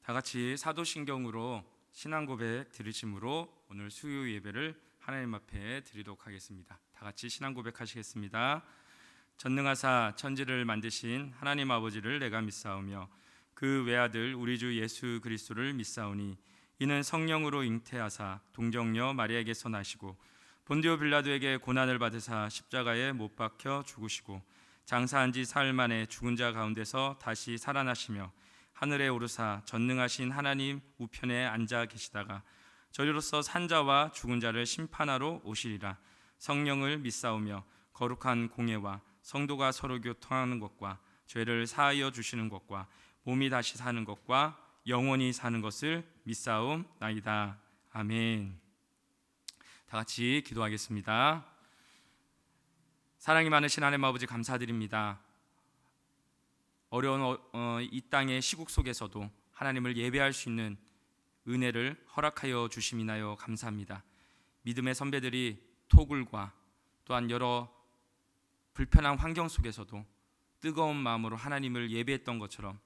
다 같이 사도신경으로 신앙 고백 드리심으로 오늘 수요 예배를 하나님 앞에 드리도록 하겠습니다. 다 같이 신앙 고백하시겠습니다. 전능하사 천지를 만드신 하나님 아버지를 내가 믿사오며 그 외아들 우리 주 예수 그리스도를 믿사오니 이는 성령으로 잉태하사 동정녀 마리아에게서 나시고 본디오 빌라도에게 고난을 받으사 십자가에 못 박혀 죽으시고 장사한 지 사흘 만에 죽은 자 가운데서 다시 살아나시며 하늘에 오르사 전능하신 하나님 우편에 앉아 계시다가 저리로서 산자와 죽은 자를 심판하러 오시리라. 성령을 믿사오며 거룩한 공예와 성도가 서로 교통하는 것과 죄를 사하여 주시는 것과 몸이 다시 사는 것과 영원히 사는 것을 믿사옵나이다. 아멘. 다 같이 기도하겠습니다. 사랑이 많으신 하나님 아버지 감사드립니다. 어려운 이 땅의 시국 속에서도 하나님을 예배할 수 있는 은혜를 허락하여 주심이나요 감사합니다. 믿음의 선배들이 토굴과 또한 여러 불편한 환경 속에서도 뜨거운 마음으로 하나님을 예배했던 것처럼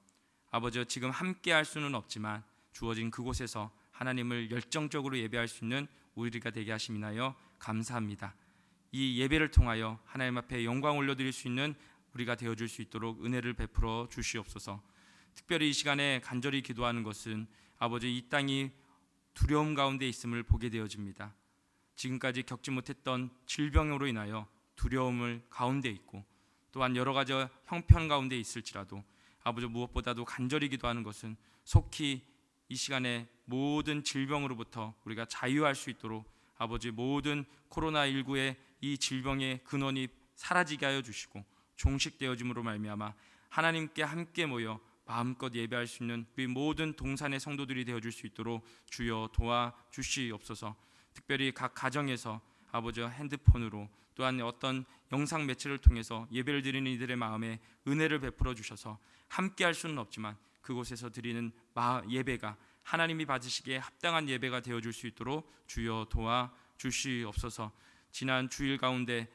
아버지 지금 함께 할 수는 없지만 주어진 그곳에서 하나님을 열정적으로 예배할 수 있는 우리가 되게 하심이나요 감사합니다. 이 예배를 통하여 하나님 앞에 영광 올려드릴 수 있는 우리가 되어줄 수 있도록 은혜를 베풀어 주시옵소서. 특별히 이 시간에 간절히 기도하는 것은 아버지 이 땅이 두려움 가운데 있음을 보게 되어집니다. 지금까지 겪지 못했던 질병으로 인하여 두려움을 가운데 있고 또한 여러 가지 형편 가운데 있을지라도 아버지 무엇보다도 간절히 기도하는 것은 속히 이 시간에 모든 질병으로부터 우리가 자유할 수 있도록 아버지 모든 코로나19의 이 질병의 근원이 사라지게 하여 주시고 종식되어짐으로 말미암아 하나님께 함께 모여 마음껏 예배할 수 있는 우리 모든 동산의 성도들이 되어줄 수 있도록 주여 도와주시옵소서. 특별히 각 가정에서 아버지 핸드폰으로 또한 어떤 영상 매체를 통해서 예배를 드리는 이들의 마음에 은혜를 베풀어 주셔서 함께 할 수는 없지만 그곳에서 드리는 예배가 하나님이 받으시기에 합당한 예배가 되어줄 수 있도록 주여 도와주시옵소서. 지난 주일 가운데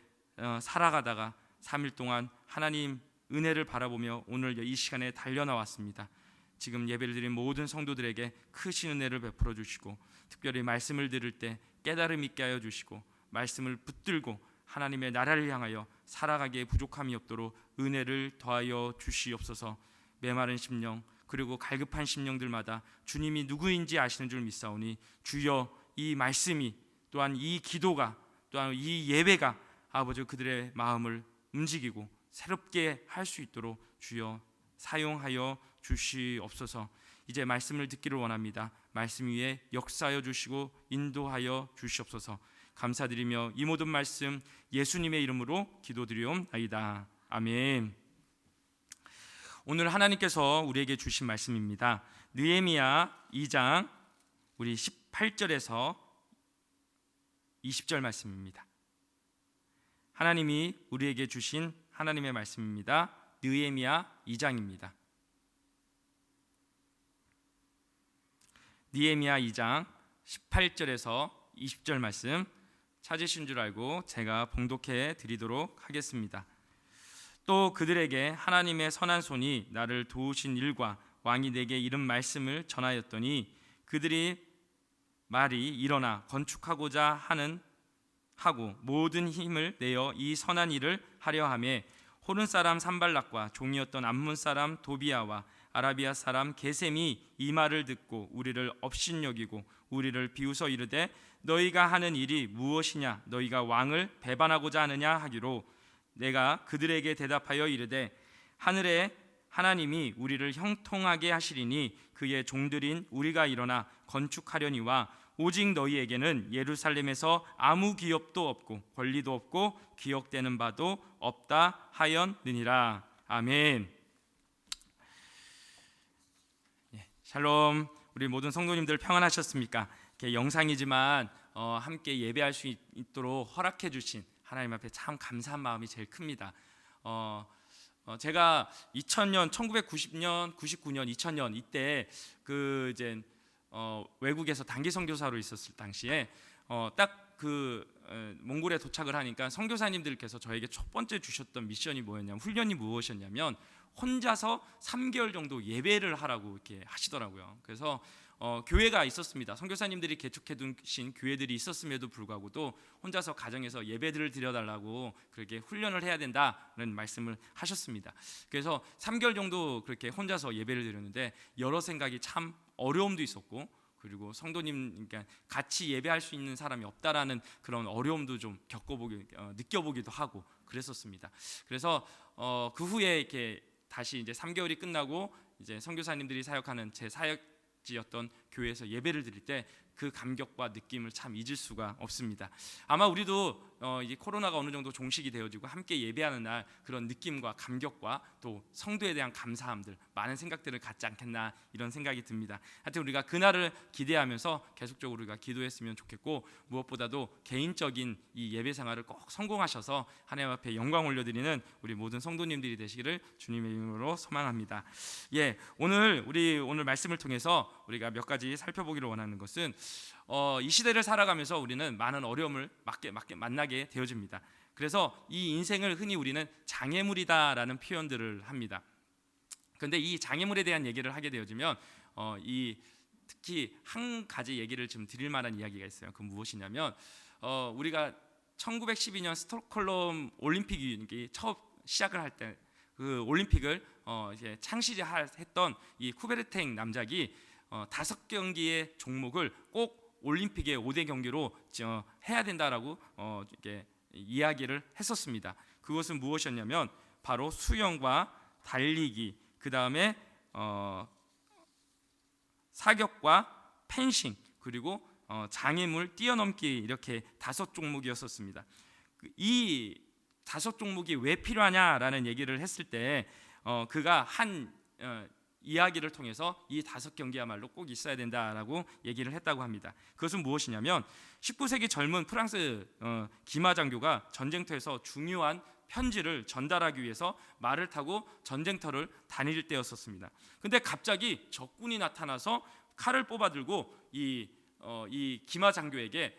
살아가다가 3일 동안 하나님 은혜를 바라보며 오늘 이 시간에 달려나왔습니다. 지금 예배를 드린 모든 성도들에게 크신 은혜를 베풀어 주시고 특별히 말씀을 들을 때 깨달음 있게 하여 주시고 말씀을 붙들고 하나님의 나라를 향하여 살아가기에 부족함이 없도록 은혜를 더하여 주시옵소서. 메마른 심령 그리고 갈급한 심령들마다 주님이 누구인지 아시는 줄 믿사오니 주여 이 말씀이 또한 이 기도가 또한 이 예배가 아버지 그들의 마음을 움직이고 새롭게 할 수 있도록 주여 사용하여 주시옵소서. 이제 말씀을 듣기를 원합니다. 말씀 위에 역사하여 주시고 인도하여 주시옵소서. 감사드리며 이 모든 말씀 예수님의 이름으로 기도드리옵나이다. 아멘. 오늘 하나님께서 우리에게 주신 말씀입니다. 느헤미야 2장 우리 18절에서 20절 말씀입니다. 하나님이 우리에게 주신 하나님의 말씀입니다. 느헤미야 2장입니다. 느헤미야 2장 18절에서 20절 말씀 찾으신 줄 알고 제가 봉독해 드리도록 하겠습니다. 또 그들에게 하나님의 선한 손이 나를 도우신 일과 왕이 내게 이른 말씀을 전하였더니 그들이 말이 일어나 건축하고자 하고 모든 힘을 내어 이 선한 일을 하려 하매 호른 사람 산발락과 종이었던 암몬 사람 도비아와 아라비아 사람 게셈이 이 말을 듣고 우리를 업신여기고 우리를 비웃어 이르되 너희가 하는 일이 무엇이냐 너희가 왕을 배반하고자 하느냐 하기로 내가 그들에게 대답하여 이르되 하늘에 하나님이 우리를 형통하게 하시리니 그의 종들인 우리가 일어나 건축하려니와 오직 너희에게는 예루살렘에서 아무 기업도 없고 권리도 없고 기억되는 바도 없다 하였느니라. 아멘. 샬롬. 우리 모든 성도님들 평안하셨습니까? 영상이지만 함께 예배할 수 있도록 허락해 주신 하나님 앞에 참 감사한 마음이 제일 큽니다. 제가 2000년, 1990년, 99년, 2000년 이때 외국에서 단기 선교사로 있었을 당시에 딱 몽골에 도착을 하니까 선교사님들께서 저에게 첫 번째 주셨던 미션이 뭐였냐면 훈련이 무엇이었냐면 혼자서 3개월 정도 예배를 하라고 이렇게 하시더라고요. 그래서 교회가 있었습니다. 선교사님들이 개척해 두신 교회들이 있었음에도 불구하고도 혼자서 가정에서 예배들을 드려달라고 그렇게 훈련을 해야 된다는 말씀을 하셨습니다. 그래서 3개월 정도 그렇게 혼자서 예배를 드렸는데 여러 생각이 참 어려움도 있었고, 그리고 성도님, 그러니까 같이 예배할 수 있는 사람이 없다라는 그런 어려움도 좀 느껴보기도 하고 그랬었습니다. 그래서 그 후에 이렇게 다시 이제 3개월이 끝나고 이제 선교사님들이 사역하는 제 사역지였던 교회에서 예배를 드릴 때 그 감격과 느낌을 참 잊을 수가 없습니다. 아마 우리도 이제 코로나가 어느 정도 종식이 되어지고 함께 예배하는 날 그런 느낌과 감격과 또 성도에 대한 감사함들, 많은 생각들을 갖지 않겠나 이런 생각이 듭니다. 하여튼 우리가 그날을 기대하면서 계속적으로 우리가 기도했으면 좋겠고, 무엇보다도 개인적인 이 예배 생활을 꼭 성공하셔서 하나님 앞에 영광 올려드리는 우리 모든 성도님들이 되시기를 주님의 이름으로 소망합니다. 오늘 말씀을 통해서 우리가 몇 가지 살펴보기를 원하는 것은 이 시대를 살아가면서 우리는 많은 어려움을 만나게 되어집니다. 그래서 이 인생을 흔히 우리는 장애물이다라는 표현들을 합니다. 그런데 이 장애물에 대한 얘기를 하게 되어지면 특히 한 가지 얘기를 좀 드릴 만한 이야기가 있어요. 그건 무엇이냐면 우리가 1912년 스톡홀름 올림픽이 처음 시작을 할 때 그 올림픽을 이제 창시했던 이 쿠베르탱 남작이 5경기의 종목을 꼭 올림픽의 5대 경기로 해야 된다라고 이렇게 이야기를 했었습니다. 그것은 무엇이었냐면 바로 수영과 달리기, 그 다음에 사격과 펜싱, 그리고 장애물 뛰어넘기, 이렇게 5종목이었었습니다. 이 5종목이 왜 필요하냐라는 얘기를 했을 때 그가 한 이야기를 통해서 이 5경기야말로 꼭 있어야 된다라고 얘기를 했다고 합니다. 그것은 무엇이냐면 19세기 젊은 프랑스 기마 장교가 전쟁터에서 중요한 편지를 전달하기 위해서 말을 타고 전쟁터를 다닐 때였었습니다. 근데 갑자기 적군이 나타나서 칼을 뽑아들고 이 기마 장교에게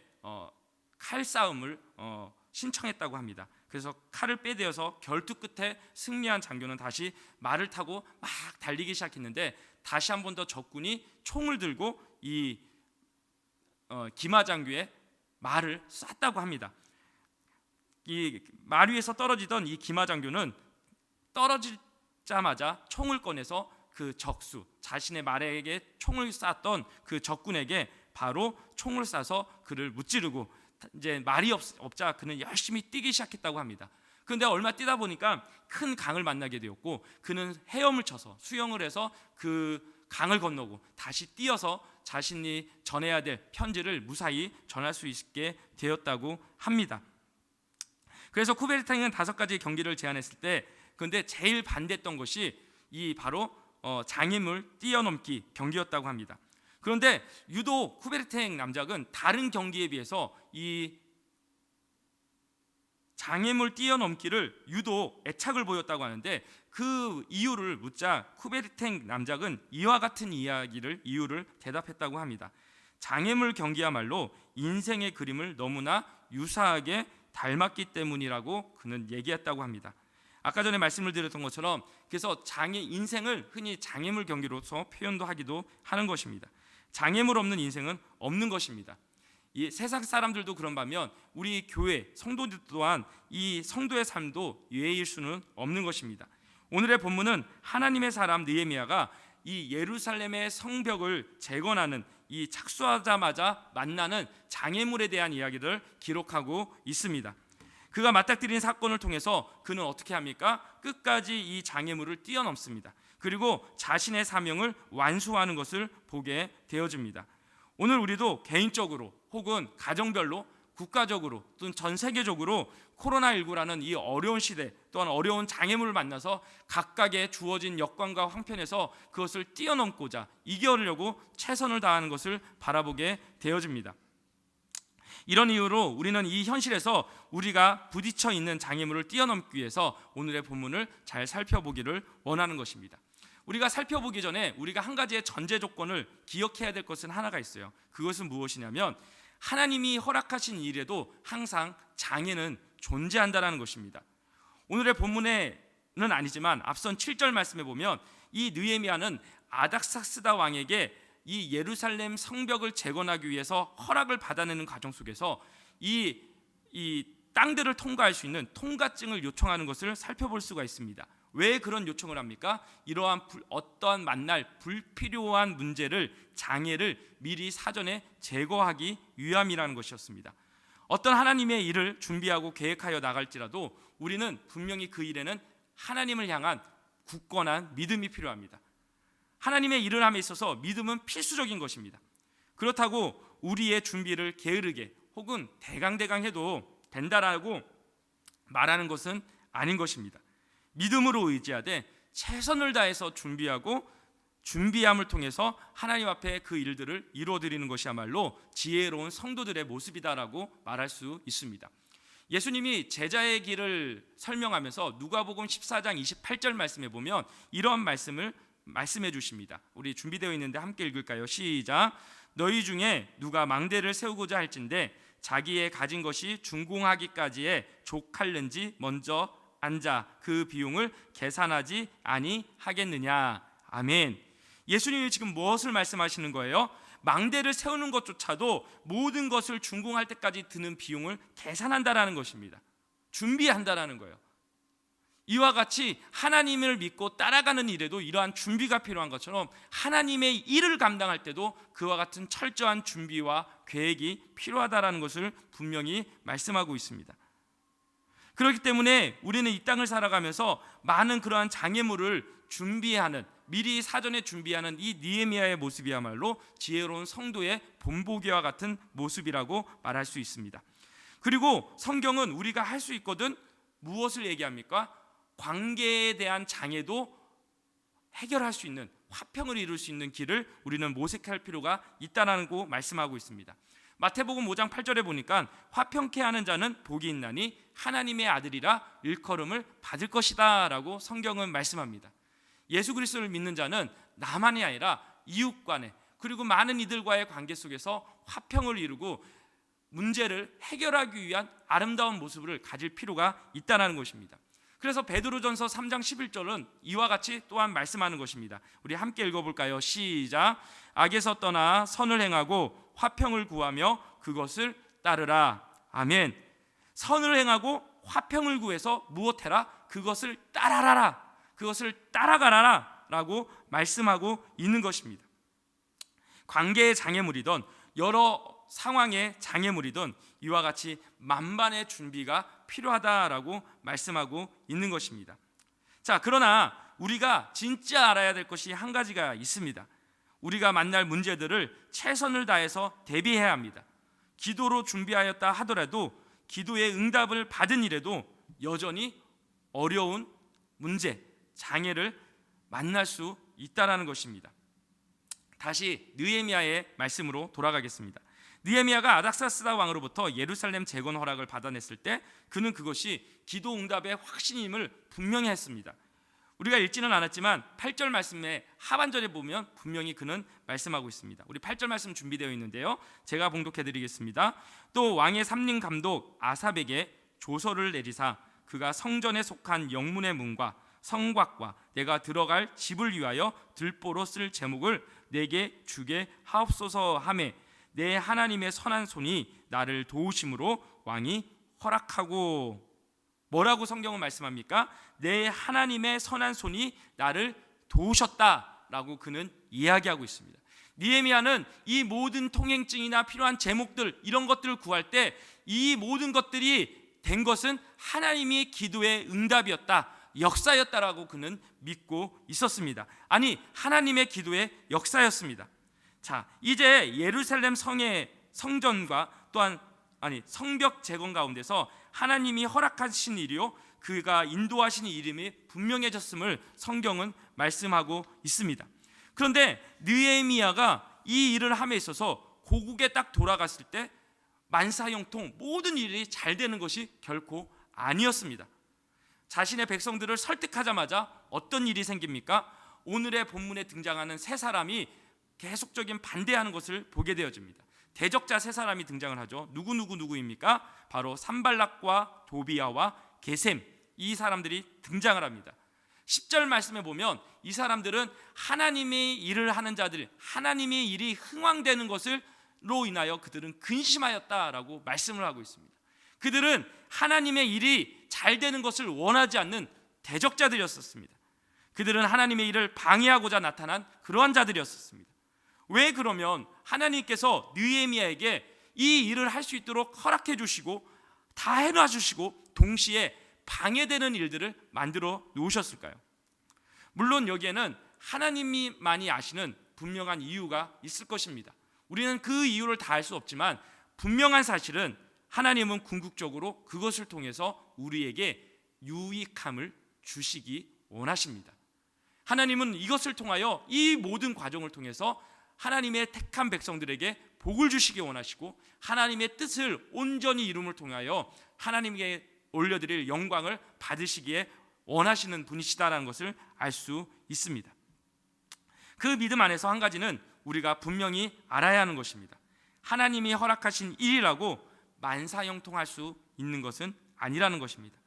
칼싸움을 신청했다고 합니다. 그래서 칼을 빼대어서 결투 끝에 승리한 장교는 다시 말을 타고 막 달리기 시작했는데 다시 한 번 더 적군이 총을 들고 이 기마 장교의 말을 쐈다고 합니다. 이 말 위에서 떨어지던 이 기마 장교는 떨어지자마자 총을 꺼내서 그 적수, 자신의 말에게 총을 쐈던 그 적군에게 바로 총을 쏴서 그를 무찌르고, 이제 말이 없자 그는 열심히 뛰기 시작했다고 합니다. 그런데 얼마 뛰다 보니까 큰 강을 만나게 되었고, 그는 헤엄을 쳐서 수영을 해서 그 강을 건너고 다시 뛰어서 자신이 전해야 될 편지를 무사히 전할 수 있게 되었다고 합니다. 그래서 쿠베르탱은 5가지 경기를 제안했을 때, 그런데 제일 반대했던 것이 이 바로 장애물 뛰어넘기 경기였다고 합니다. 그런데 유독 쿠베르탱 남작은 다른 경기에 비해서 이 장애물 뛰어넘기를 유독 애착을 보였다고 하는데, 그 이유를 묻자 쿠베르탱 남작은 이와 같은 이유를 대답했다고 합니다. 장애물 경기야말로 인생의 그림을 너무나 유사하게 닮았기 때문이라고 그는 얘기했다고 합니다. 아까 전에 말씀을 드렸던 것처럼 그래서 인생을 흔히 장애물 경기로서 표현도 하기도 하는 것입니다. 장애물 없는 인생은 없는 것입니다. 이 세상 사람들도 그런 반면 우리 교회 성도들 또한 이 성도의 삶도 예외일 수는 없는 것입니다. 오늘의 본문은 하나님의 사람 느헤미야가 이 예루살렘의 성벽을 재건하는 이 착수하자마자 만나는 장애물에 대한 이야기를 기록하고 있습니다. 그가 맞닥뜨린 사건을 통해서 그는 어떻게 합니까? 끝까지 이 장애물을 뛰어넘습니다. 그리고 자신의 사명을 완수하는 것을 보게 되어집니다. 오늘 우리도 개인적으로 혹은 가정별로 국가적으로 또는 전 세계적으로 코로나19라는 이 어려운 시대 또한 어려운 장애물을 만나서 각각의 주어진 역광과 황편에서 그것을 뛰어넘고자 이겨내려고 최선을 다하는 것을 바라보게 되어집니다. 이런 이유로 우리는 이 현실에서 우리가 부딪혀 있는 장애물을 뛰어넘기 위해서 오늘의 본문을 잘 살펴보기를 원하는 것입니다. 우리가 살펴보기 전에 우리가 한 가지의 전제 조건을 기억해야 될 것은 하나가 있어요. 그것은 무엇이냐면 하나님이 허락하신 일에도 항상 장애는 존재한다는 것입니다. 오늘의 본문에 아니지만 앞선 7절 말씀에 보면 이 느헤미야는 아닥사스다 왕에게 이 예루살렘 성벽을 재건하기 위해서 허락을 받아내는 과정 속에서 이 땅들을 통과할 수 있는 통과증을 요청하는 것을 살펴볼 수가 있습니다. 왜 그런 요청을 합니까? 이러한 어떠한 만날 불필요한 문제를, 장애를 미리 사전에 제거하기 위함이라는 것이었습니다. 어떤 하나님의 일을 준비하고 계획하여 나갈지라도 우리는 분명히 그 일에는 하나님을 향한 굳건한 믿음이 필요합니다. 하나님의 일을 함에 있어서 믿음은 필수적인 것입니다. 그렇다고 우리의 준비를 게으르게 혹은 대강대강 해도 된다라고 말하는 것은 아닌 것입니다. 믿음으로 의지하되 최선을 다해서 준비하고 준비함을 통해서 하나님 앞에 그 일들을 이루어드리는 것이야말로 지혜로운 성도들의 모습이다라고 말할 수 있습니다. 예수님이 제자의 길을 설명하면서 누가복음 14장 28절 말씀에 보면 이런 말씀을 말씀해 주십니다. 우리 준비되어 있는데 함께 읽을까요? 시작. 너희 중에 누가 망대를 세우고자 할진대 자기의 가진 것이 준공하기까지에 족할는지 먼저 앉아 그 비용을 계산하지 아니하겠느냐. 아멘. 예수님이 지금 무엇을 말씀하시는 거예요? 망대를 세우는 것조차도 모든 것을 준공할 때까지 드는 비용을 계산한다라는 것입니다. 준비한다라는 거예요. 이와 같이 하나님을 믿고 따라가는 일에도 이러한 준비가 필요한 것처럼 하나님의 일을 감당할 때도 그와 같은 철저한 준비와 계획이 필요하다라는 것을 분명히 말씀하고 있습니다. 그렇기 때문에 우리는 이 땅을 살아가면서 많은 그러한 장애물을 준비하는, 미리 사전에 준비하는 이 느헤미야의 모습이야말로 지혜로운 성도의 본보기와 같은 모습이라고 말할 수 있습니다. 그리고 성경은 우리가 할 수 있거든 무엇을 얘기합니까? 관계에 대한 장애도 해결할 수 있는, 화평을 이룰 수 있는 길을 우리는 모색할 필요가 있다는 거 말씀하고 있습니다. 마태복음 5장 8절에 보니까 화평케 하는 자는 복이 있나니 하나님의 아들이라 일컬음을 받을 것이다 라고 성경은 말씀합니다. 예수 그리스도를 믿는 자는 나만이 아니라 이웃 간에 그리고 많은 이들과의 관계 속에서 화평을 이루고 문제를 해결하기 위한 아름다운 모습을 가질 필요가 있다는 것입니다. 그래서 베드로전서 3장 11절은 이와 같이 또한 말씀하는 것입니다. 우리 함께 읽어볼까요? 시작. 악에서 떠나 선을 행하고 화평을 구하며 그것을 따르라. 아멘. 선을 행하고 화평을 구해서 무엇해라? 그것을 따라라. 그것을 따라가라 라고 말씀하고 있는 것입니다. 관계의 장애물이든 여러 상황의 장애물이든 이와 같이 만반의 준비가 필요하다라고 말씀하고 있는 것입니다. 자, 그러나 우리가 진짜 알아야 될 것이 한 가지가 있습니다. 우리가 만날 문제들을 최선을 다해서 대비해야 합니다. 기도로 준비하였다 하더라도 기도의 응답을 받은 이래도 여전히 어려운 문제, 장애를 만날 수 있다는 것입니다. 다시 느헤미야의 말씀으로 돌아가겠습니다. 느헤미야가 아닥사스다 왕으로부터 예루살렘 재건 허락을 받아냈을 때 그는 그것이 기도 응답의 확신임을 분명히 했습니다. 우리가 읽지는 않았지만 8절 말씀의 하반절에 보면 분명히 그는 말씀하고 있습니다. 우리 8절 말씀 준비되어 있는데요, 제가 봉독해드리겠습니다. 또 왕의 삼림 감독 아삽에게 조서를 내리사 그가 성전에 속한 영문의 문과 성곽과 내가 들어갈 집을 위하여 들보로 쓸 제목을 내게 주게 하옵소서 하매 내 하나님의 선한 손이 나를 도우심으로 왕이 허락하고. 뭐라고 성경은 말씀합니까? 내 하나님의 선한 손이 나를 도우셨다라고 그는 이야기하고 있습니다. 느헤미야는 이 모든 통행증이나 필요한 제목들 이런 것들을 구할 때 이 모든 것들이 된 것은 하나님의 기도의 응답이었다, 역사였다라고 그는 믿고 있었습니다. 아니, 하나님의 기도의 역사였습니다. 자, 이제 예루살렘 성전과 또한 성벽 재건 가운데서 하나님이 허락하신 일이요 그가 인도하신 이름이 분명해졌음을 성경은 말씀하고 있습니다. 그런데 느헤미야가 이 일을 함에 있어서 고국에 딱 돌아갔을 때 만사형통 모든 일이 잘 되는 것이 결코 아니었습니다. 자신의 백성들을 설득하자마자 어떤 일이 생깁니까? 오늘의 본문에 등장하는 세 사람이 계속적인 반대하는 것을 보게 되어집니다. 대적자 세 사람이 등장을 하죠. 누구입니까? 바로 산발락과 도비야와 게셈, 이 사람들이 등장을 합니다. 10절 말씀에 보면 이 사람들은 하나님의 일을 하는 자들, 하나님의 일이 흥왕되는 것으로 인하여 그들은 근심하였다라고 말씀을 하고 있습니다. 그들은 하나님의 일이 잘 되는 것을 원하지 않는 대적자들이었습니다. 그들은 하나님의 일을 방해하고자 나타난 그러한 자들이었습니다. 왜 그러면 하나님께서 느헤미야에게 이 일을 할 수 있도록 허락해 주시고 다 해놔 주시고 동시에 방해되는 일들을 만들어 놓으셨을까요? 물론 여기에는 하나님만이 아시는 분명한 이유가 있을 것입니다. 우리는 그 이유를 다 알 수 없지만 분명한 사실은 하나님은 궁극적으로 그것을 통해서 우리에게 유익함을 주시기 원하십니다. 하나님은 이것을 통하여 이 모든 과정을 통해서 하나님의 택한 백성들에게 복을 주시기 원하시고 하나님의 뜻을 온전히 이룸을 통하여 하나님께 올려드릴 영광을 받으시기에 원하시는 분이시다라는 것을 알 수 있습니다. 그 믿음 안에서 한 가지는 우리가 분명히 알아야 하는 것입니다. 하나님이 허락하신 일이라고 만사형통할 수 있는 것은 아니라는 것입니다.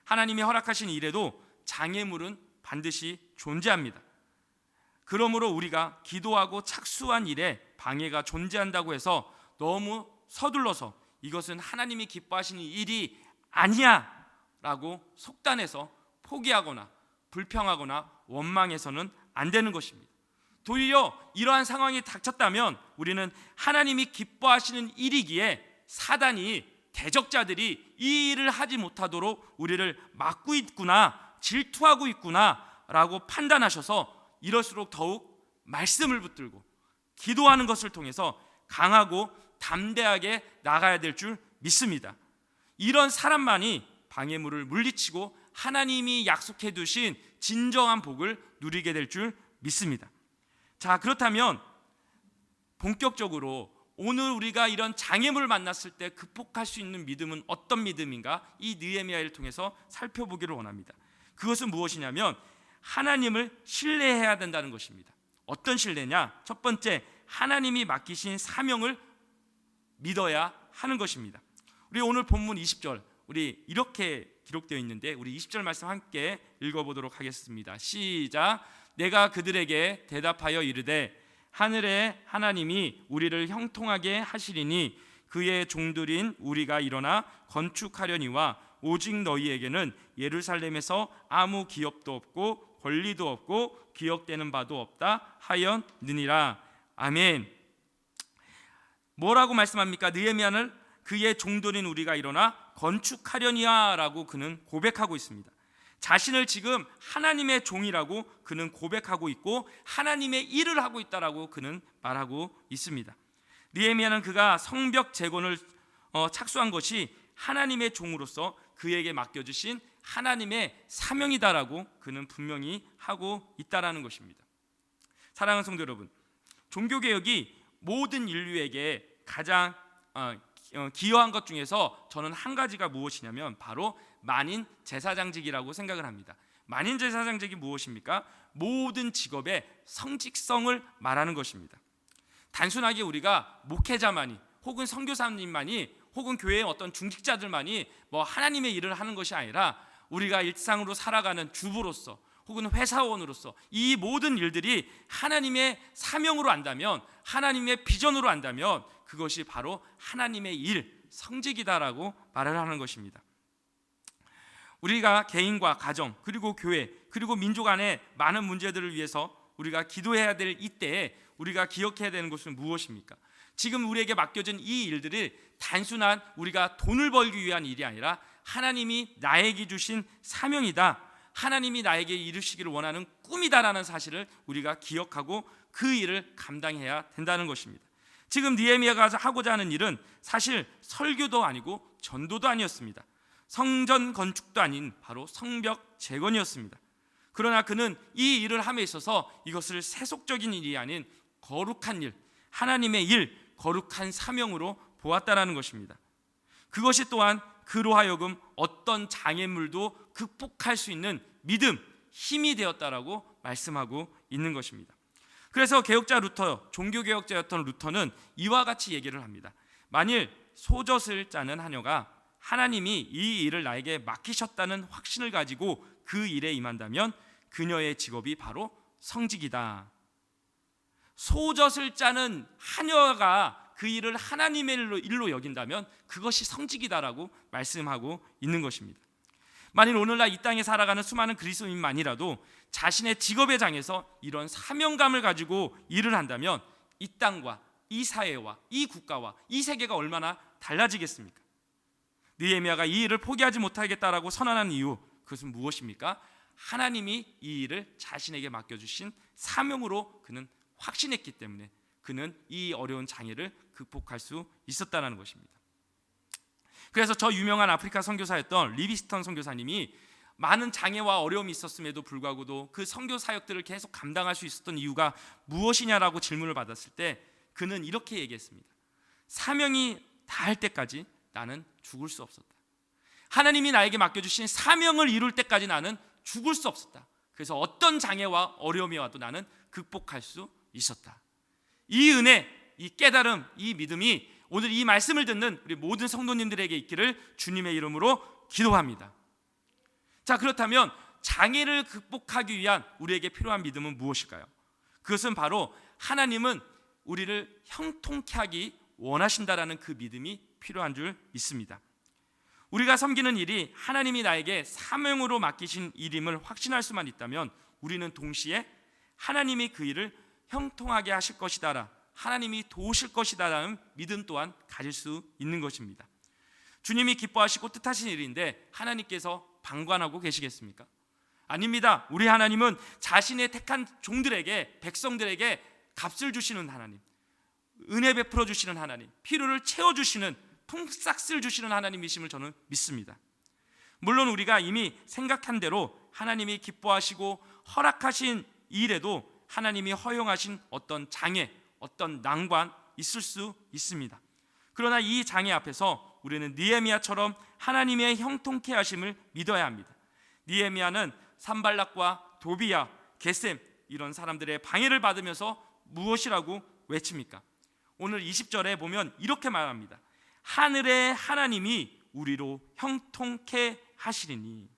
하나님이 허락하신 일에도 장애물은 반드시 존재합니다. 그러므로 우리가 기도하고 착수한 일에 방해가 존재한다고 해서 너무 서둘러서 이것은 하나님이 기뻐하시는 일이 아니야 라고 속단해서 포기하거나 불평하거나 원망해서는 안 되는 것입니다. 도리어 이러한 상황이 닥쳤다면 우리는 하나님이 기뻐하시는 일이기에 사단이, 대적자들이 이 일을 하지 못하도록 우리를 막고 있구나, 질투하고 있구나 라고 판단하셔서 이럴수록 더욱 말씀을 붙들고 기도하는 것을 통해서 강하고 담대하게 나가야 될 줄 믿습니다. 이런 사람만이 방해물을 물리치고 하나님이 약속해 두신 진정한 복을 누리게 될 줄 믿습니다. 자, 그렇다면 본격적으로 오늘 우리가 이런 장애물을 만났을 때 극복할 수 있는 믿음은 어떤 믿음인가? 이 느헤미야를 통해서 살펴보기를 원합니다. 그것은 무엇이냐면 하나님을 신뢰해야 된다는 것입니다. 어떤 신뢰냐? 첫 번째, 하나님이 맡기신 사명을 믿어야 하는 것입니다. 우리 오늘 본문 20절 우리 이렇게 기록되어 있는데 우리 20절 말씀 함께 읽어보도록 하겠습니다. 시작. 내가 그들에게 대답하여 이르되 하늘의 하나님이 우리를 형통하게 하시리니 그의 종들인 우리가 일어나 건축하려니와 오직 너희에게는 예루살렘에서 아무 기업도 없고 권리도 없고 기억되는 바도 없다 하였느니라. 아멘. 뭐라고 말씀합니까? 느헤미야는 그의 종들인 우리가 일어나 건축하려니와라고 그는 고백하고 있습니다. 자신을 지금 하나님의 종이라고 그는 고백하고 있고 하나님의 일을 하고 있다라고 그는 말하고 있습니다. 느헤미야는 그가 성벽 재건을 착수한 것이 하나님의 종으로서 그에게 맡겨주신 하나님의 사명이다라고 그는 분명히 하고 있다라는 것입니다. 사랑하는 성도 여러분, 종교개혁이 모든 인류에게 가장 기여한 것 중에서 저는 한 가지가 무엇이냐면 바로 만인 제사장직이라고 생각을 합니다. 만인 제사장직이 무엇입니까? 모든 직업의 성직성을 말하는 것입니다. 단순하게 우리가 목회자만이 혹은 선교사님만이 혹은 교회의 어떤 중직자들만이 뭐 하나님의 일을 하는 것이 아니라 우리가 일상으로 살아가는 주부로서 혹은 회사원으로서 이 모든 일들이 하나님의 사명으로 안다면, 하나님의 비전으로 안다면 그것이 바로 하나님의 일, 성직이다라고 말을 하는 것입니다. 우리가 개인과 가정 그리고 교회 그리고 민족 안에 많은 문제들을 위해서 우리가 기도해야 될 이때에 우리가 기억해야 되는 것은 무엇입니까? 지금 우리에게 맡겨진 이 일들이 단순한 우리가 돈을 벌기 위한 일이 아니라 하나님이 나에게 주신 사명이다, 하나님이 나에게 이루시기를 원하는 꿈이다라는 사실을 우리가 기억하고 그 일을 감당해야 된다는 것입니다. 지금 느헤미야가 하고자 하는 일은 사실 설교도 아니고 전도도 아니었습니다. 성전 건축도 아닌 바로 성벽 재건이었습니다. 그러나 그는 이 일을 함에 있어서 이것을 세속적인 일이 아닌 거룩한 일, 하나님의 일, 거룩한 사명으로 보았다라는 것입니다. 그것이 또한 그로 하여금 어떤 장애물도 극복할 수 있는 믿음, 힘이 되었다라고 말씀하고 있는 것입니다. 그래서 개혁자 루터, 종교개혁자였던 루터는 이와 같이 얘기를 합니다. 만일 소젖을 짜는 하녀가 하나님이 이 일을 나에게 맡기셨다는 확신을 가지고 그 일에 임한다면 그녀의 직업이 바로 성직이다. 소젖을 짜는 하녀가 그 일을 하나님의 일로 여긴다면 그것이 성직이다라고 말씀하고 있는 것입니다. 만일 오늘날 이 땅에 살아가는 수많은 그리스도인만이라도 자신의 직업의 장에서 이런 사명감을 가지고 일을 한다면 이 땅과 이 사회와 이 국가와 이 세계가 얼마나 달라지겠습니까? 느헤미야가 이 일을 포기하지 못하겠다라고 선언한 이유, 그것은 무엇입니까? 하나님이 이 일을 자신에게 맡겨주신 사명으로 그는 확신했기 때문에 그는 이 어려운 장애를 극복할 수 있었다는 것입니다. 그래서 저 유명한 아프리카 선교사였던 리비스턴 선교사님이 많은 장애와 어려움이 있었음에도 불구하고도 그 선교 사역들을 계속 감당할 수 있었던 이유가 무엇이냐라고 질문을 받았을 때 그는 이렇게 얘기했습니다. 사명이 다할 때까지 나는 죽을 수 없었다. 하나님이 나에게 맡겨주신 사명을 이룰 때까지 나는 죽을 수 없었다. 그래서 어떤 장애와 어려움이 와도 나는 극복할 수 있었다. 이 은혜, 이 깨달음, 이 믿음이 오늘 이 말씀을 듣는 우리 모든 성도님들에게 있기를 주님의 이름으로 기도합니다. 자, 그렇다면 장애를 극복하기 위한 우리에게 필요한 믿음은 무엇일까요? 그것은 바로 하나님은 우리를 형통케 하기 원하신다라는 그 믿음이 필요한 줄 믿습니다. 우리가 섬기는 일이 하나님이 나에게 사명으로 맡기신 일임을 확신할 수만 있다면 우리는 동시에 하나님이 그 일을 형통하게 하실 것이다라, 하나님이 도우실 것이다라는 믿음 또한 가질 수 있는 것입니다. 주님이 기뻐하시고 뜻하신 일인데 하나님께서 방관하고 계시겠습니까? 아닙니다. 우리 하나님은 자신의 택한 종들에게, 백성들에게 값을 주시는 하나님, 은혜 베풀어 주시는 하나님, 필요를 채워주시는, 품삯을 주시는 하나님이심을 저는 믿습니다. 물론 우리가 이미 생각한 대로 하나님이 기뻐하시고 허락하신 일에도 하나님이 허용하신 어떤 장애, 어떤 난관 있을 수 있습니다. 그러나 이 장애 앞에서 우리는 느헤미야처럼 하나님의 형통케 하심을 믿어야 합니다. 느헤미야는 산발락과 도비야, 게셈 이런 사람들의 방해를 받으면서 무엇이라고 외칩니까? 오늘 20절에 보면 이렇게 말합니다. 하늘의 하나님이 우리로 형통케 하시리니.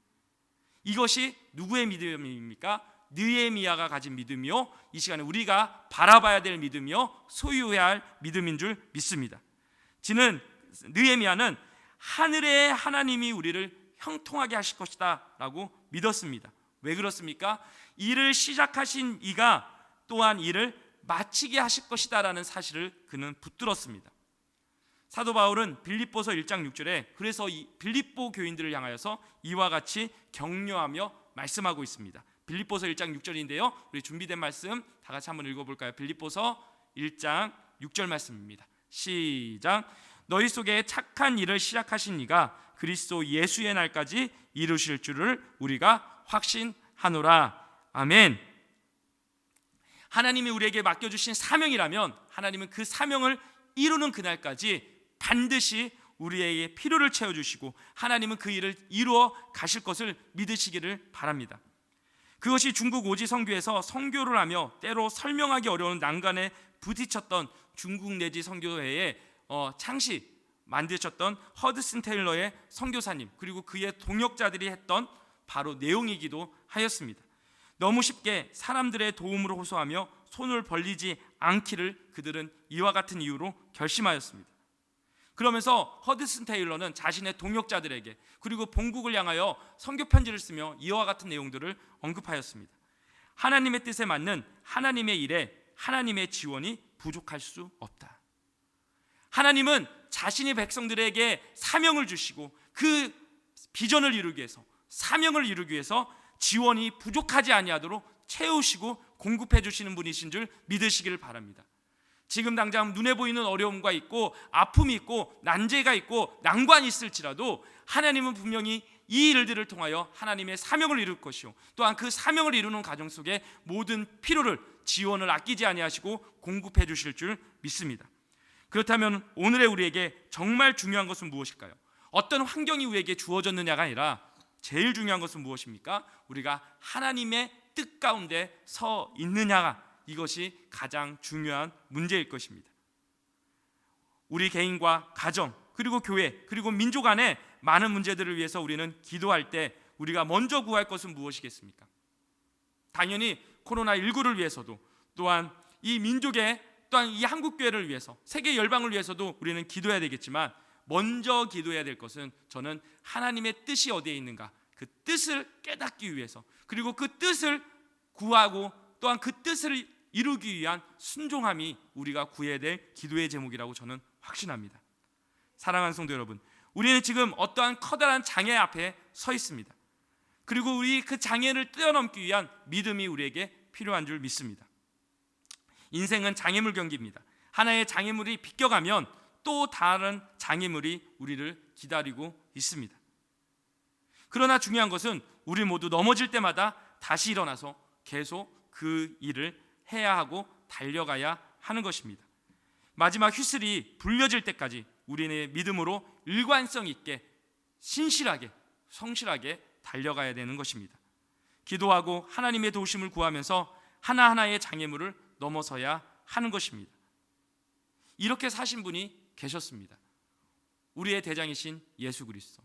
이것이 누구의 믿음입니까? 느헤미야가 가진 믿음이요, 이 시간에 우리가 바라봐야 될 믿음이요, 소유해야 할 믿음인 줄 믿습니다. 느헤미야는 하늘의 하나님이 우리를 형통하게 하실 것이다 라고 믿었습니다. 왜 그렇습니까? 일을 시작하신 이가 또한 일을 마치게 하실 것이다 라는 사실을 그는 붙들었습니다. 사도 바울은 빌립보서 1장 6절에 그래서 이 빌립보 교인들을 향하여서 이와 같이 격려하며 말씀하고 있습니다. 빌립보서 1장 6절인데요, 우리 준비된 말씀 다 같이 한번 읽어볼까요? 빌립보서 1장 6절 말씀입니다. 시작. 너희 속에 착한 일을 시작하신 이가 그리스도 예수의 날까지 이루실 줄을 우리가 확신하노라. 아멘. 하나님이 우리에게 맡겨주신 사명이라면 하나님은 그 사명을 이루는 그날까지 반드시 우리에게 필요를 채워주시고 하나님은 그 일을 이루어 가실 것을 믿으시기를 바랍니다. 그것이 중국 오지 선교에서 선교를 하며 때로 설명하기 어려운 난간에 부딪혔던 중국 내지 선교회의 창시 만드셨던 허드슨 테일러의 선교사님 그리고 그의 동역자들이 했던 바로 내용이기도 하였습니다. 너무 쉽게 사람들의 도움으로 호소하며 손을 벌리지 않기를 그들은 이와 같은 이유로 결심하였습니다. 그러면서 허드슨 테일러는 자신의 동역자들에게 그리고 본국을 향하여 선교 편지를 쓰며 이와 같은 내용들을 언급하였습니다. 하나님의 뜻에 맞는 하나님의 일에 하나님의 지원이 부족할 수 없다. 하나님은 자신의 백성들에게 사명을 주시고 그 비전을 이루기 위해서, 사명을 이루기 위해서 지원이 부족하지 아니하도록 채우시고 공급해 주시는 분이신 줄 믿으시기를 바랍니다. 지금 당장 눈에 보이는 어려움과 있고 아픔이 있고 난제가 있고 난관이 있을지라도 하나님은 분명히 이 일들을 통하여 하나님의 사명을 이룰 것이요, 또한 그 사명을 이루는 과정 속에 모든 필요를, 지원을 아끼지 아니하시고 공급해 주실 줄 믿습니다. 그렇다면 오늘의 우리에게 정말 중요한 것은 무엇일까요? 어떤 환경이 우리에게 주어졌느냐가 아니라 제일 중요한 것은 무엇입니까? 우리가 하나님의 뜻 가운데 서 있느냐가, 이것이 가장 중요한 문제일 것입니다. 우리 개인과 가정 그리고 교회 그리고 민족 안에 많은 문제들을 위해서 우리는 기도할 때 우리가 먼저 구할 것은 무엇이겠습니까? 당연히 코로나19를 위해서도, 또한 이 민족의, 또한 이 한국교회를 위해서, 세계 열방을 위해서도 우리는 기도해야 되겠지만, 먼저 기도해야 될 것은 저는 하나님의 뜻이 어디에 있는가, 그 뜻을 깨닫기 위해서, 그리고 그 뜻을 구하고 또한 그 뜻을 이루기 위한 순종함이 우리가 구해야 될 기도의 제목이라고 저는 확신합니다. 사랑하는 성도 여러분, 우리는 지금 어떠한 커다란 장애 앞에 서 있습니다. 그리고 우리 그 장애를 뛰어넘기 위한 믿음이 우리에게 필요한 줄 믿습니다. 인생은 장애물 경기입니다. 하나의 장애물이 비껴가면 또 다른 장애물이 우리를 기다리고 있습니다. 그러나 중요한 것은 우리 모두 넘어질 때마다 다시 일어나서 계속 그 일을 해야 하고 달려가야 하는 것입니다. 마지막 휘슬이 불려질 때까지 우리는 믿음으로 일관성 있게 신실하게 성실하게 달려가야 되는 것입니다. 기도하고 하나님의 도우심을 구하면서 하나하나의 장애물을 넘어서야 하는 것입니다. 이렇게 사신 분이 계셨습니다. 우리의 대장이신 예수 그리스도,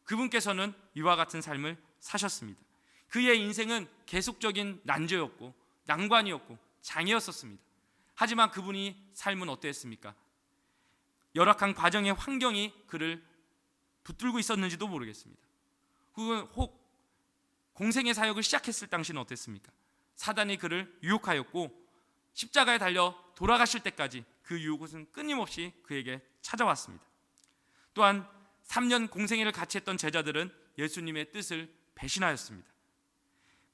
그분께서는 이와 같은 삶을 사셨습니다. 그의 인생은 계속적인 난조였고 난관이었고 장애였었습니다. 하지만 그분이 삶은 어떠했습니까? 열악한 과정의 환경이 그를 붙들고 있었는지도 모르겠습니다. 혹 공생의 사역을 시작했을 당시는 어땠습니까? 사단이 그를 유혹하였고 십자가에 달려 돌아가실 때까지 그 유혹은 끊임없이 그에게 찾아왔습니다. 또한 3년 공생애를 같이 했던 제자들은 예수님의 뜻을 배신하였습니다.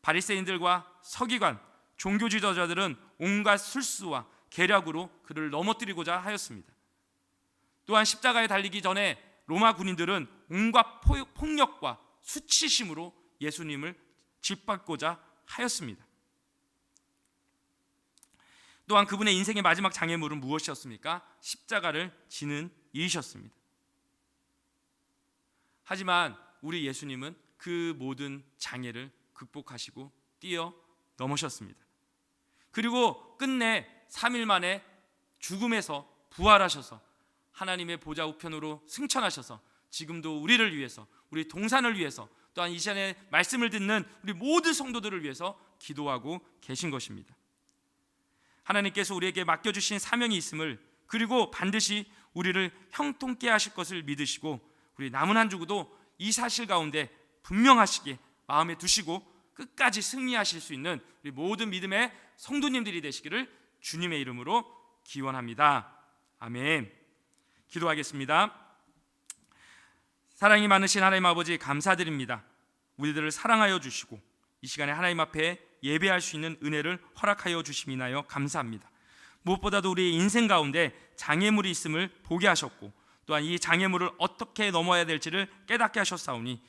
바리새인들과 서기관, 종교 지도자들은 온갖 술수와 계략으로 그를 넘어뜨리고자 하였습니다. 또한 십자가에 달리기 전에 로마 군인들은 온갖 폭력과 수치심으로 예수님을 짓밟고자 하였습니다. 또한 그분의 인생의 마지막 장애물은 무엇이었습니까? 십자가를 지는 일이셨습니다. 하지만 우리 예수님은 그 모든 장애를 극복하시고 뛰어넘으셨습니다. 그리고 끝내 3일 만에 죽음에서 부활하셔서 하나님의 보좌 우편으로 승천하셔서 지금도 우리를 위해서, 우리 동산을 위해서, 또한 이 시간에 말씀을 듣는 우리 모든 성도들을 위해서 기도하고 계신 것입니다. 하나님께서 우리에게 맡겨주신 사명이 있음을, 그리고 반드시 우리를 형통케 하실 것을 믿으시고 우리 남은 한 주도 이 사실 가운데 분명하시게 마음에 두시고 끝까지 승리하실 수 있는 우리 모든 믿음의 성도님들이 되시기를 주님의 이름으로 기원합니다. 아멘. 기도하겠습니다. 사랑이 많으신 하나님 아버지, 감사드립니다. 우리들을 사랑하여 주시고 이 시간에 하나님 앞에 예배할 수 있는 은혜를 허락하여 주심이나요 감사합니다. 무엇보다도 우리의 인생 가운데 장애물이 있음을 보게 하셨고 또한 이 장애물을 어떻게 넘어야 될지를 깨닫게 하셨사오니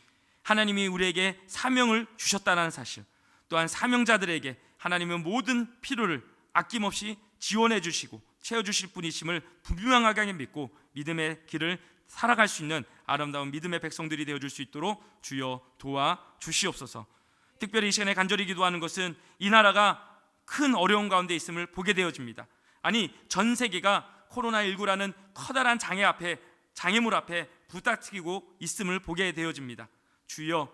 하나님이 우리에게 사명을 주셨다는 사실, 또한 사명자들에게 하나님은 모든 필요를 아낌없이 지원해 주시고 채워주실 분이심을 분명하게 믿고 믿음의 길을 살아갈 수 있는 아름다운 믿음의 백성들이 되어줄 수 있도록 주여 도와주시옵소서. 특별히 이 시간에 간절히 기도하는 것은 이 나라가 큰 어려움 가운데 있음을 보게 되어집니다. 아니, 전 세계가 코로나19라는 커다란 장애물 앞에 부닥치고 있음을 보게 되어집니다. 주여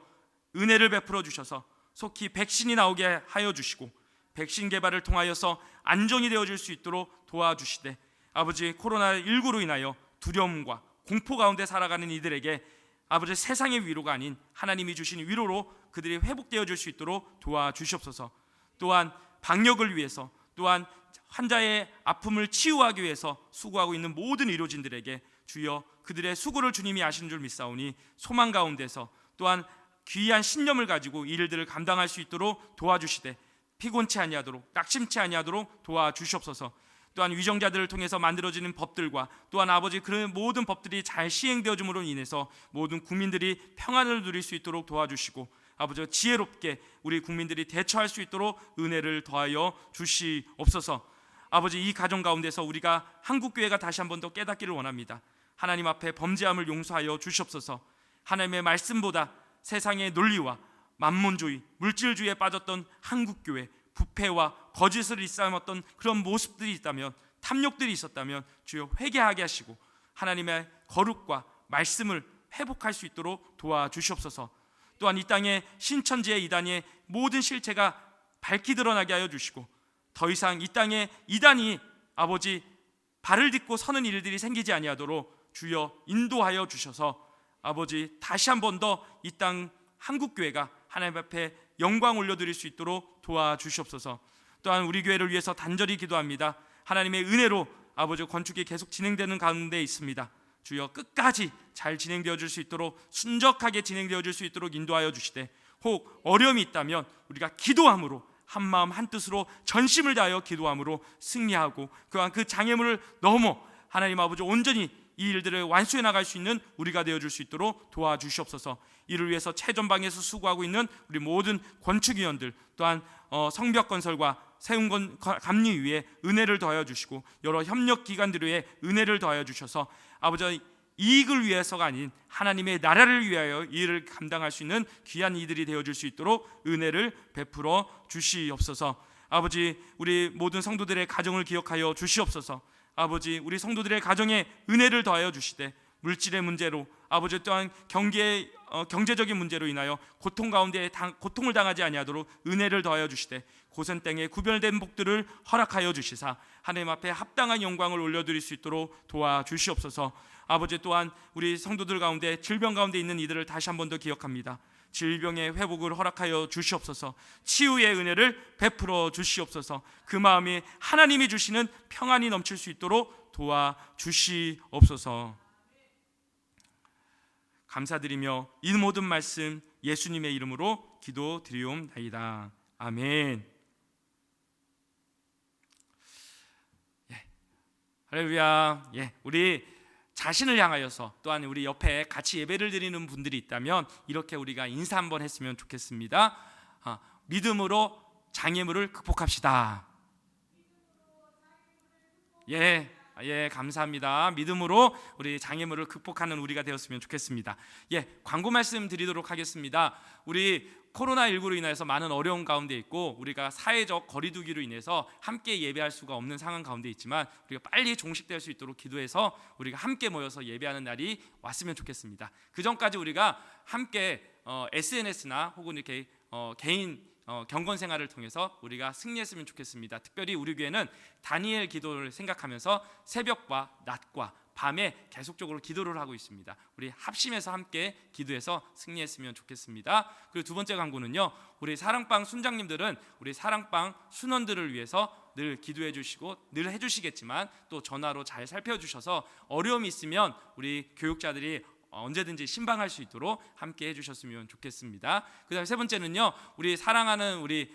은혜를 베풀어 주셔서 속히 백신이 나오게 하여 주시고 백신 개발을 통하여서 안정이 되어질 수 있도록 도와주시되, 아버지, 코로나19로 인하여 두려움과 공포 가운데 살아가는 이들에게 아버지 세상의 위로가 아닌 하나님이 주신 위로로 그들이 회복되어질 수 있도록 도와주시옵소서. 또한 방역을 위해서, 또한 환자의 아픔을 치유하기 위해서 수고하고 있는 모든 의료진들에게 주여 그들의 수고를 주님이 아시는 줄 믿사오니 소망 가운데서 또한 귀한 신념을 가지고 이 일들을 감당할 수 있도록 도와주시되 피곤치 아니하도록 낙심치 아니하도록 도와주시옵소서. 또한 위정자들을 통해서 만들어지는 법들과 또한 아버지 그런 모든 법들이 잘 시행되어짐으로 인해서 모든 국민들이 평안을 누릴 수 있도록 도와주시고 아버지 지혜롭게 우리 국민들이 대처할 수 있도록 은혜를 더하여 주시옵소서. 아버지, 이 가정 가운데서 우리가 한국교회가 다시 한 번 더 깨닫기를 원합니다. 하나님 앞에 범죄함을 용서하여 주시옵소서. 하나님의 말씀보다 세상의 논리와 만몬주의, 물질주의에 빠졌던 한국교회, 부패와 거짓을 일삼았던 그런 모습들이 있다면, 탐욕들이 있었다면 주여 회개하게 하시고 하나님의 거룩과 말씀을 회복할 수 있도록 도와주시옵소서. 또한 이 땅의 신천지의 이단의 모든 실체가 밝히 드러나게 하여 주시고 더 이상 이 땅에 이단이 아버지 발을 딛고 서는 일들이 생기지 아니하도록 주여 인도하여 주셔서 아버지 다시 한 번 더 이 땅 한국교회가 하나님 앞에 영광 올려드릴 수 있도록 도와주시옵소서. 또한 우리 교회를 위해서 단절히 기도합니다. 하나님의 은혜로 아버지 건축이 계속 진행되는 가운데 있습니다. 주여 끝까지 잘 진행되어 줄 수 있도록 순적하게 진행되어 줄 수 있도록 인도하여 주시되 혹 어려움이 있다면 우리가 기도함으로 한마음 한뜻으로 전심을 다하여 기도함으로 승리하고 그한 그 장애물을 넘어 하나님 아버지 온전히 이 일들을 완수해 나갈 수 있는 우리가 되어줄 수 있도록 도와주시옵소서. 이를 위해서 최전방에서 수고하고 있는 우리 모든 건축위원들 또한 성벽건설과 세운감리위에 은혜를 더하여 주시고 여러 협력기관들 위에 은혜를 더하여 주셔서 아버지 이익을 위해서가 아닌 하나님의 나라를 위하여 이 일을 감당할 수 있는 귀한 이들이 되어줄 수 있도록 은혜를 베풀어 주시옵소서. 아버지 우리 모든 성도들의 가정을 기억하여 주시옵소서. 아버지 우리 성도들의 가정에 은혜를 더하여 주시되 물질의 문제로 아버지 또한 경제적인 문제로 인하여 고통 가운데 고통을 당하지 아니하도록 은혜를 더하여 주시되 고센 땅에 구별된 복들을 허락하여 주시사 하나님 앞에 합당한 영광을 올려드릴 수 있도록 도와주시옵소서. 아버지 또한 우리 성도들 가운데 질병 가운데 있는 이들을 다시 한 번 더 기억합니다. 질병의 회복을 허락하여 주시옵소서. 치유의 은혜를 베풀어 주시옵소서. 그 마음이 하나님이 주시는 평안이 넘칠 수 있도록 도와주시옵소서. 감사드리며 이 모든 말씀 예수님의 이름으로 기도드리옵나이다. 아멘. 할렐루야. 우리 자신을 향하여서 또한 우리 옆에 같이 예배를 드리는 분들이 있다면 이렇게 우리가 인사 한번 했으면 좋겠습니다. 믿음으로 장애물을 극복합시다. 감사합니다. 믿음으로 우리 장애물을 극복하는 우리가 되었으면 좋겠습니다. 광고 말씀 드리도록 하겠습니다. 우리 코로나19로 인해서 많은 어려움 가운데 있고 우리가 사회적 거리두기로 인해서 함께 예배할 수가 없는 상황 가운데 있지만 우리가 빨리 종식될 수 있도록 기도해서 우리가 함께 모여서 예배하는 날이 왔으면 좋겠습니다. 그 전까지 우리가 함께 SNS나 혹은 이렇게 개인 경건 생활을 통해서 우리가 승리했으면 좋겠습니다. 특별히 우리 교회는 다니엘 기도를 생각하면서 새벽과 낮과 밤에 계속적으로 기도를 하고 있습니다. 우리 합심해서 함께 기도해서 승리했으면 좋겠습니다. 그리고 두 번째 광고는요, 우리 사랑방 순장님들은 우리 사랑방 순원들을 위해서 늘 기도해 주시고 늘 해주시겠지만 또 전화로 잘 살펴주셔서 어려움이 있으면 우리 교육자들이 언제든지 신방할 수 있도록 함께 해주셨으면 좋겠습니다. 그다음에 세 번째는요, 우리 사랑하는 우리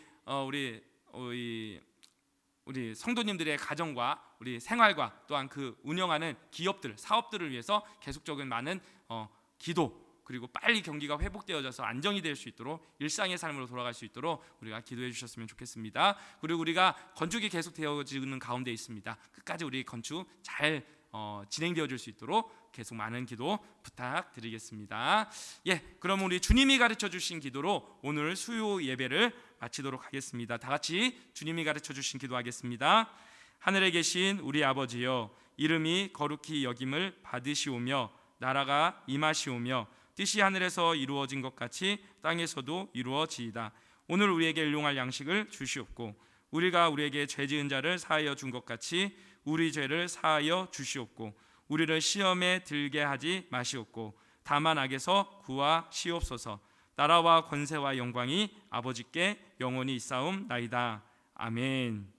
성도님들의 가정과 우리 생활과 또한 그 운영하는 기업들, 사업들을 위해서 계속적인 많은 기도 그리고 빨리 경기가 회복되어져서 안정이 될 수 있도록 일상의 삶으로 돌아갈 수 있도록 우리가 기도해 주셨으면 좋겠습니다. 그리고 우리가 건축이 계속 되어지는 가운데 있습니다. 끝까지 우리 건축 잘 진행되어 줄 수 있도록 계속 많은 기도 부탁드리겠습니다. 그럼 우리 주님이 가르쳐 주신 기도로 오늘 수요 예배를 마치도록 하겠습니다. 다 같이 주님이 가르쳐 주신 기도하겠습니다. 하늘에 계신 우리 아버지여, 이름이 거룩히 여김을 받으시오며 나라가 임하시오며 뜻이 하늘에서 이루어진 것 같이 땅에서도 이루어지이다. 오늘 우리에게 일용할 양식을 주시옵고 우리가 우리에게 죄 지은 자를 사하여 준 것 같이 우리 죄를 사하여 주시옵고 우리를 시험에 들게 하지 마시옵고 다만 악에서 구하시옵소서. 나라와 권세와 영광이 아버지께 영원히 있사옵나이다. 아멘.